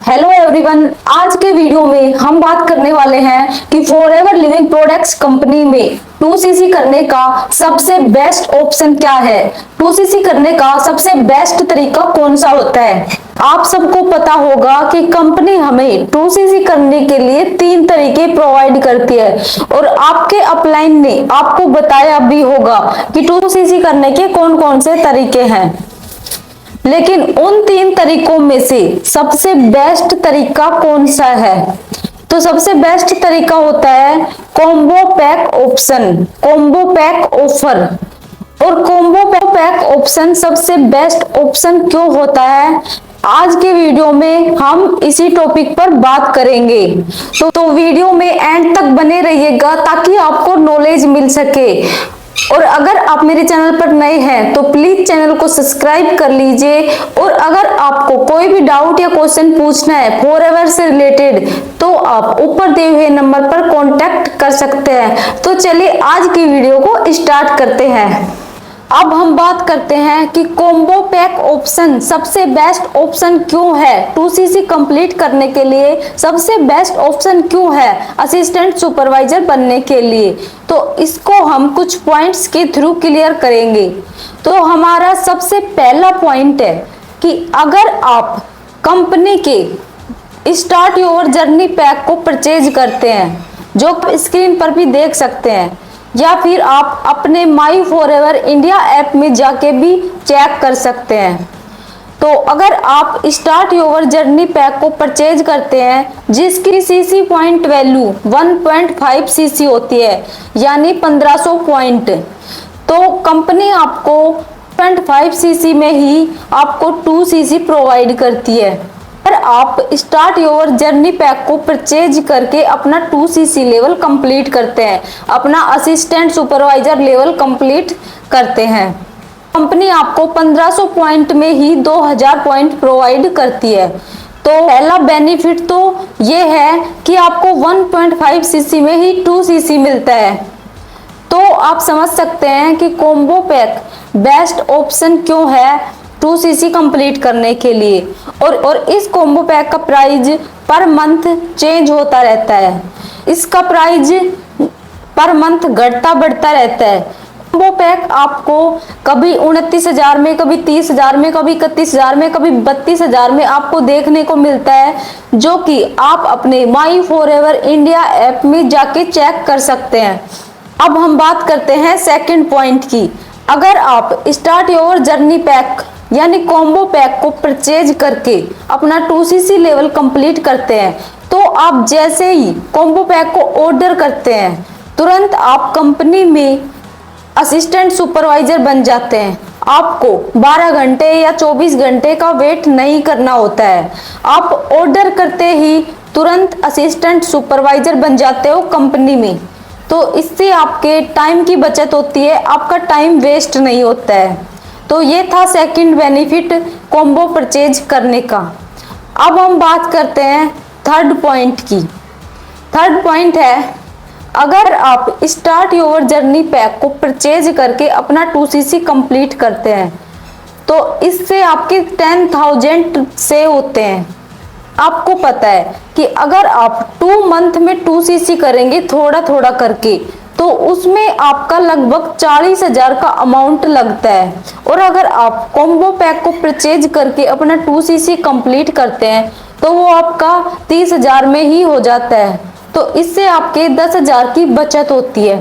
Hello everyone, आज के video में हम बात करने वाले हैं कि फॉरएवर लिविंग प्रोडक्ट्स कंपनी में 2cc करने का सबसे बेस्ट ऑप्शन क्या है। 2cc करने का सबसे बेस्ट तरीका कौन सा होता है। आप सबको पता होगा कि कंपनी हमें 2cc करने के लिए 3 तरीके प्रोवाइड करती है और आपके अपलाइन ने आपको बताया भी होगा कि 2cc करने के कौन कौन से तरीके हैं। लेकिन उन 3 तरीकों में से सबसे बेस्ट तरीका कौन सा है? तो सबसे बेस्ट तरीका होता है combo pack option, combo pack offer. और कॉम्बो पैक ऑप्शन सबसे बेस्ट ऑप्शन क्यों होता है, आज के वीडियो में हम इसी टॉपिक पर बात करेंगे। तो वीडियो में एंड तक बने रहिएगा ताकि आपको नॉलेज मिल सके। और अगर आप मेरे चैनल पर नए हैं तो प्लीज चैनल को सब्सक्राइब कर लीजिए। और अगर आपको कोई भी डाउट या क्वेश्चन पूछना है फॉरएवर से रिलेटेड तो आप ऊपर दिए हुए नंबर पर कांटेक्ट कर सकते हैं। तो चलिए आज की वीडियो को स्टार्ट करते हैं। अब हम बात करते हैं कि कॉम्बो पैक ऑप्शन सबसे बेस्ट ऑप्शन क्यों है, 2cc कंप्लीट करने के लिए सबसे बेस्ट ऑप्शन क्यों है असिस्टेंट सुपरवाइजर बनने के लिए। तो इसको हम कुछ पॉइंट्स के थ्रू क्लियर करेंगे। तो हमारा सबसे पहला पॉइंट है कि अगर आप कंपनी के स्टार्ट योर जर्नी पैक को परचेज करते हैं, जो स्क्रीन पर भी देख सकते हैं, या फिर आप अपने माई फॉरएवर इंडिया ऐप में जाके भी चेक कर सकते हैं। तो अगर आप स्टार्ट योर जर्नी पैक को परचेज करते हैं जिसकी सीसी पॉइंट वैल्यू 1.5 सीसी होती है, यानी 1500 पॉइंट, तो कंपनी आपको 0.5 सीसी में ही आपको 2cc प्रोवाइड करती है। अगर आप स्टार्ट योर जर्नी पैक को परचेज करके अपना 2cc लेवल कंप्लीट करते हैं, अपना असिस्टेंट सुपरवाइजर लेवल कंप्लीट करते हैं, कंपनी आपको 1500 पॉइंट में ही 2000 पॉइंट प्रोवाइड करती है। तो पहला बेनिफिट तो ये है कि आपको 1.5 सीसी में ही 2cc मिलता है। तो आप समझ सकते हैं कि कॉम्बो पैक बेस्ट ऑप्शन क्यों है 2cc कंप्लीट करने के लिए। और इस कॉम्बो पैक का प्राइस पर मंथ चेंज होता रहता है, इसका प्राइस पर मंथ घटता बढ़ता रहता है। कॉम्बो पैक आपको कभी 29,000 में, कभी 30,000 में, कभी 31,000 में, कभी 32,000 में आपको देखने को मिलता है, जो कि आप अपने माई फॉरएवर इंडिया ऐप में जाके चेक कर सकते हैं। अब हम बात करते हैं सेकंड पॉइंट की। अगर आप स्टार्ट योर जर्नी पैक यानी कॉम्बो पैक को परचेज करके अपना 2cc लेवल कंप्लीट करते हैं, तो आप जैसे ही कॉम्बो पैक को ऑर्डर करते हैं तुरंत आप कंपनी में असिस्टेंट सुपरवाइजर बन जाते हैं। आपको 12 घंटे या 24 घंटे का वेट नहीं करना होता है, आप ऑर्डर करते ही तुरंत असिस्टेंट सुपरवाइजर बन जाते हो कंपनी में। तो इससे आपके टाइम की बचत होती है, आपका टाइम वेस्ट नहीं होता है। तो ये था सेकंड बेनिफिट कॉम्बो परचेज करने का। अब हम बात करते हैं थर्ड पॉइंट की। थर्ड पॉइंट है, अगर आप स्टार्ट योर जर्नी पैक को परचेज करके अपना 2cc कंप्लीट करते हैं तो इससे आपके 10,000 सेव होते हैं। आपको पता है कि अगर आप 2 मंथ में 2cc करेंगे थोड़ा थोड़ा करके तो उसमें आपका लगभग 40,000 का अमाउंट लगता है। और अगर आप कॉम्बो पैक को परचेज करके अपना 2cc कंप्लीट करते हैं तो वो आपका 30,000 में ही हो जाता है। तो इससे आपके 10,000 की बचत होती है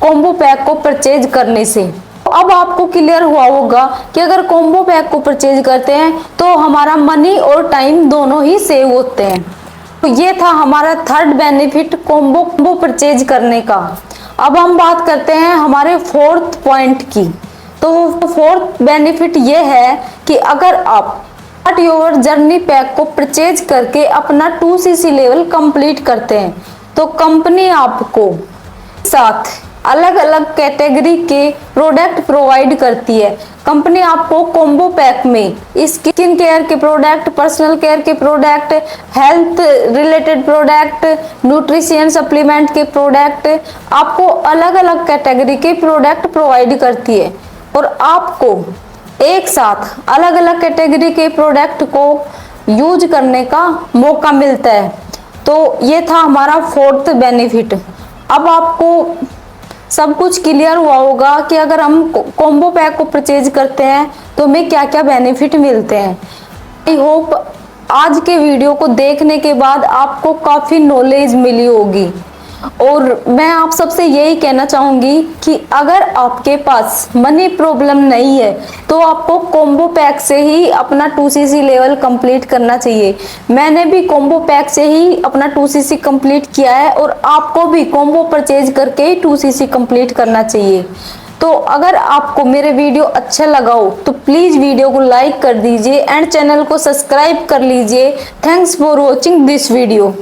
कॉम्बो पैक को परचेज करने से। अब आपको क्लियर हुआ होगा कि अगर कॉम्बो पैक को परचेज करते हैं तो हमारा मनी और टाइम दोनों ही सेव होते हैं। तो ये था हमारा थर्ड बेनिफिट कॉम्बो परचेज करने का। अब हम बात करते हैं हमारे फोर्थ पॉइंट की। तो फोर्थ बेनिफिट ये है कि अगर आप स्टार्ट योर जर्नी पैक को परचेज करके अपना 2cc लेवल कंप्लीट करते हैं तो कंपनी आपको साथ अलग अलग कैटेगरी के प्रोडक्ट प्रोवाइड करती है। कंपनी आपको कॉम्बो पैक में स्किन केयर के प्रोडक्ट, पर्सनल केयर के product, health related product, nutrition supplement के प्रोडक्ट, आपको अलग अलग कैटेगरी के प्रोडक्ट प्रोवाइड करती है। और आपको एक साथ अलग अलग कैटेगरी के प्रोडक्ट को यूज करने का मौका मिलता है। तो ये था हमारा फोर्थ बेनिफिट। अब आपको सब कुछ क्लियर हुआ होगा कि अगर हम कॉम्बो पैक को परचेज करते हैं तो हमें क्या क्या बेनिफिट मिलते हैं। आई होप आज के वीडियो को देखने के बाद आपको काफी नॉलेज मिली होगी। और मैं आप सबसे यही कहना चाहूंगी कि अगर आपके पास मनी प्रॉब्लम नहीं है तो आपको कॉम्बो पैक से ही अपना 2cc लेवल कंप्लीट करना चाहिए। मैंने भी कॉम्बो पैक से ही अपना 2cc कंप्लीट किया है और आपको भी कॉम्बो परचेज करके ही 2cc कंप्लीट करना चाहिए। तो अगर आपको मेरे वीडियो अच्छा लगा हो तो प्लीज वीडियो को लाइक कर दीजिए एंड चैनल को सब्सक्राइब कर लीजिए। Thanks for watching this video.